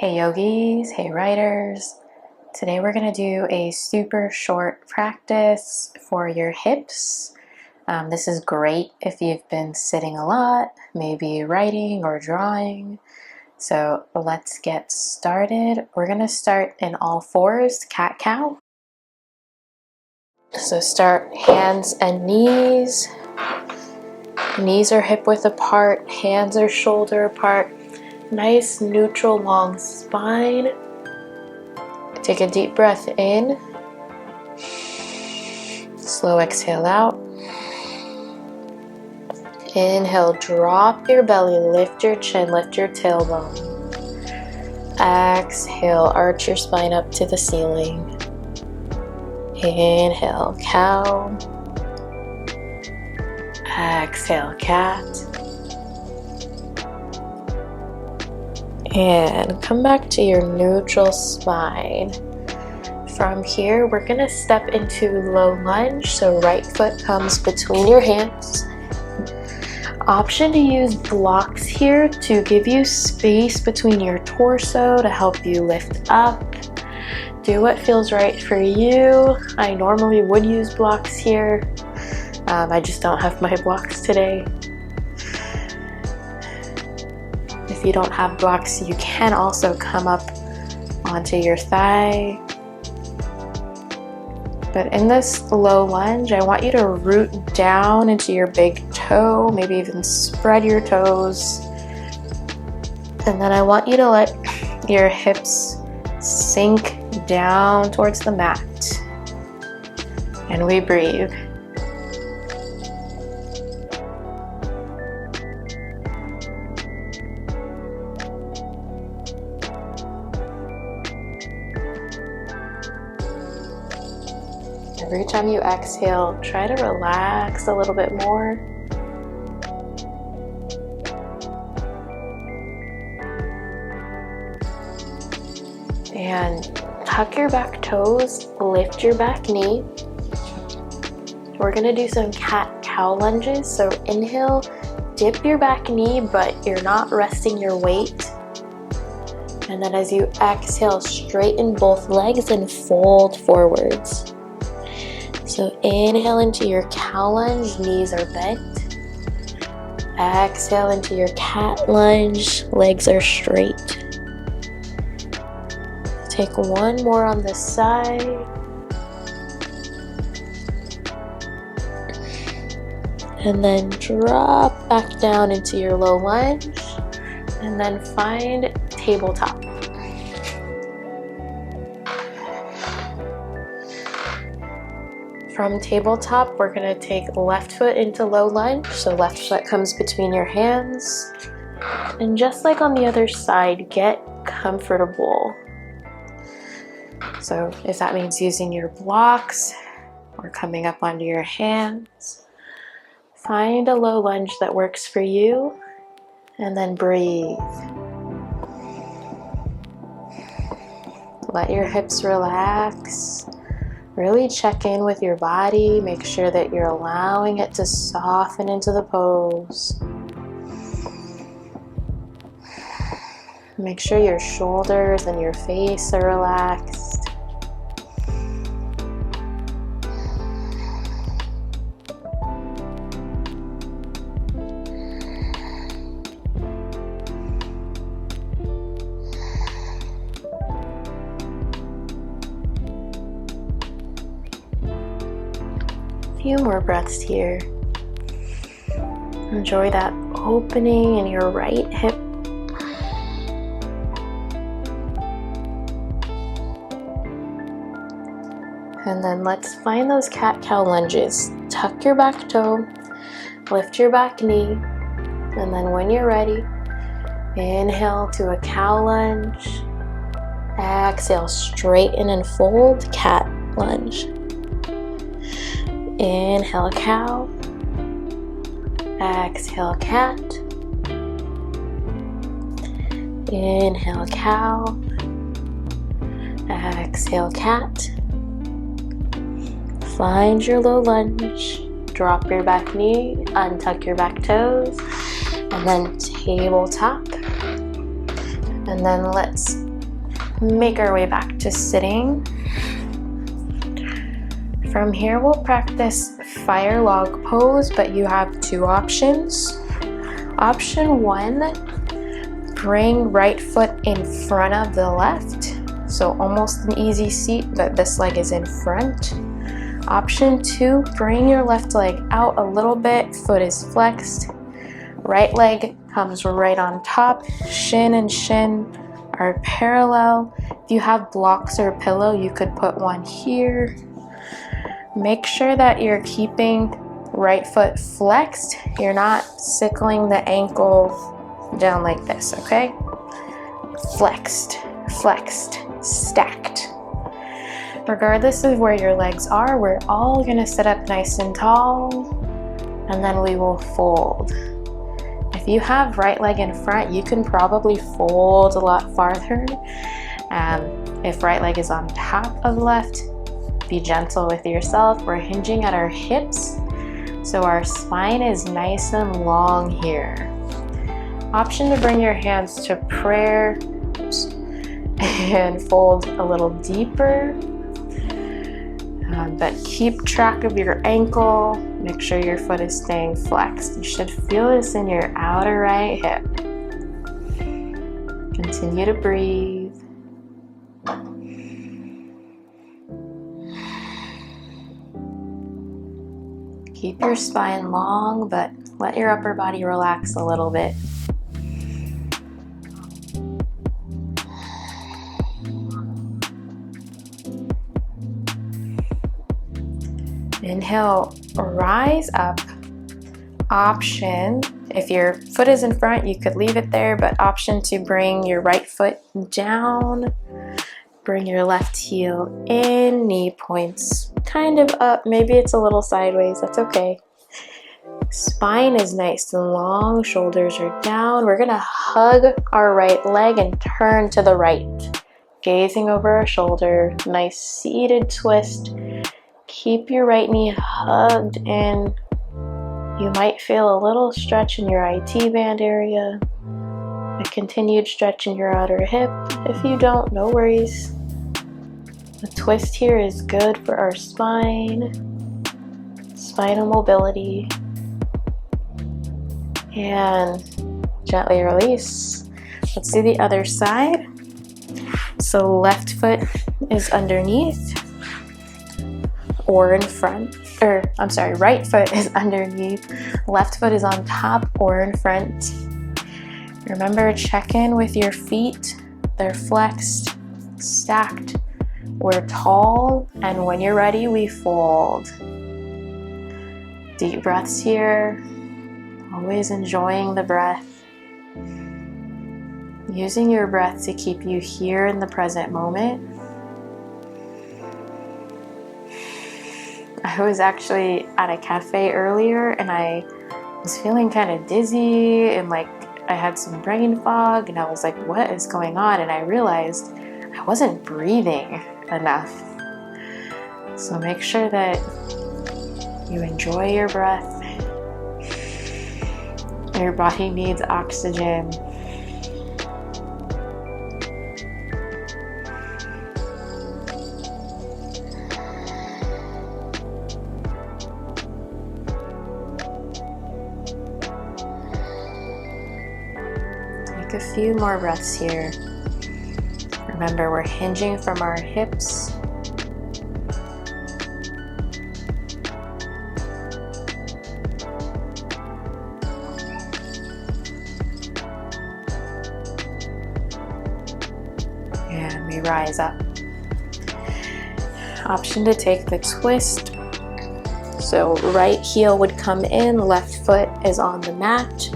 Hey yogis, hey writers. Today we're going to do a super short practice for your hips. This is great if you've been sitting a lot, maybe writing or drawing. So let's get started. We're going to start in all fours, cat-cow. So start hands and knees. Knees are hip width apart, hands are shoulder apart. Nice neutral long spine. Take a deep breath in. Slow exhale out. Inhale, drop your belly, lift your chin, lift your tailbone. Exhale, arch your spine up to the ceiling. Inhale, cow. Exhale, cat. And come back to your neutral spine. From here, we're gonna step into low lunge. So right foot comes between your hands. Option to use blocks here to give you space between your torso to help you lift up. Do what feels right for you. I normally would use blocks here. I just don't have my blocks today. If you don't have blocks, you can also come up onto your thigh. But in this low lunge, I want you to root down into your big toe, maybe even spread your toes. And then I want you to let your hips sink down towards the mat. And we breathe. Every time you exhale, try to relax a little bit more. And tuck your back toes, lift your back knee. We're gonna do some cat-cow lunges. So inhale, dip your back knee, but you're not resting your weight. And then as you exhale, straighten both legs and fold forwards. So inhale into your cow lunge, knees are bent. Exhale into your cat lunge, legs are straight. Take one more on this side. And then drop back down into your low lunge. And then find tabletop. From tabletop, we're gonna take left foot into low lunge. So left foot comes between your hands. And just like on the other side, get comfortable. So if that means using your blocks or coming up onto your hands, find a low lunge that works for you and then breathe. Let your hips relax. Really check in with your body. Make sure that you're allowing it to soften into the pose. Make sure your shoulders and your face are relaxed. Few more breaths here. Enjoy that opening in your right hip. And then let's find those cat-cow lunges. Tuck your back toe, lift your back knee, and then when you're ready, inhale to a cow lunge. Exhale, straighten and fold, cat lunge. Inhale, cow. Exhale, cat. Inhale, cow. Exhale, cat. Find your low lunge. Drop your back knee, untuck your back toes, and then tabletop. And then let's make our way back to sitting. From here, we'll practice fire log pose, but you have two options. Option one, bring right foot in front of the left. So almost an easy seat, but this leg is in front. Option two, bring your left leg out a little bit, foot is flexed. Right leg comes right on top, shin and shin are parallel. If you have blocks or pillow, you could put one here. Make sure that you're keeping right foot flexed. You're not sickling the ankle down like this, okay? Flexed, flexed, stacked. Regardless of where your legs are, we're all gonna sit up nice and tall, and then we will fold. If you have right leg in front, you can probably fold a lot farther. If right leg is on top of left, be gentle with yourself. We're hinging at our hips, so our spine is nice and long here. Option to bring your hands to prayer and fold a little deeper. But keep track of your ankle. Make sure your foot is staying flexed. You should feel this in your outer right hip. Continue to breathe. Keep your spine long, but let your upper body relax a little bit. Inhale, rise up. Option, if your foot is in front, you could leave it there, but option to bring your right foot down. Bring your left heel in, knee points kind of up. Maybe it's a little sideways, that's okay. Spine is nice and long, shoulders are down. We're gonna hug our right leg and turn to the right. Gazing over our shoulder, nice seated twist. Keep your right knee hugged in. You might feel a little stretch in your IT band area, a continued stretch in your outer hip. If you don't, no worries. The twist here is good for our spine, spinal mobility, and gently release. Let's do the other side. So left foot is underneath or in front, right foot is underneath, left foot is on top or in front. Remember, check in with your feet. They're flexed, stacked. We're tall, and when you're ready, we fold. Deep breaths here. Always enjoying the breath. Using your breath to keep you here in the present moment. I was actually at a cafe earlier and I was feeling kind of dizzy and like I had some brain fog, and I was like, what is going on? And I realized I wasn't breathing enough. So make sure that you enjoy your breath. Your body needs oxygen. Take a few more breaths here. Remember, we're hinging from our hips. And we rise up. Option to take the twist. So right heel would come in, left foot is on the mat.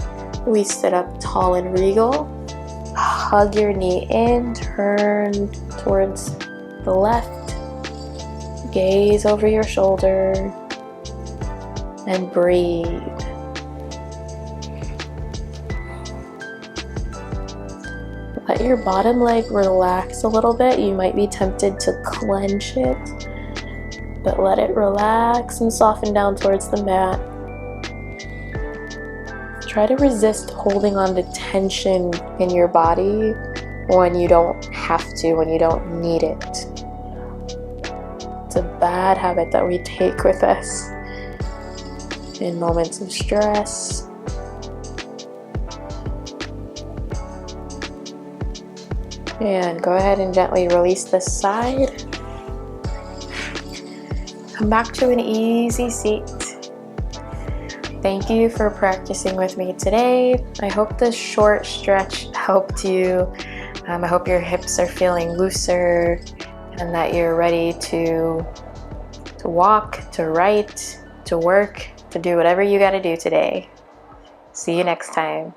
We sit up tall and regal. Hug your knee in, turn towards the left. Gaze over your shoulder and breathe. Let your bottom leg relax a little bit. You might be tempted to clench it, but let it relax and soften down towards the mat. Try to resist holding on to tension in your body. when you don't have to, when you don't need it. It's a bad habit that we take with us in moments of stress. And go ahead and gently release this side. Come back to an easy seat. Thank you for practicing with me today. I hope this short stretch helped you. I hope your hips are feeling looser and that you're ready to walk, to write, to work, to do whatever you gotta do today. See you next time.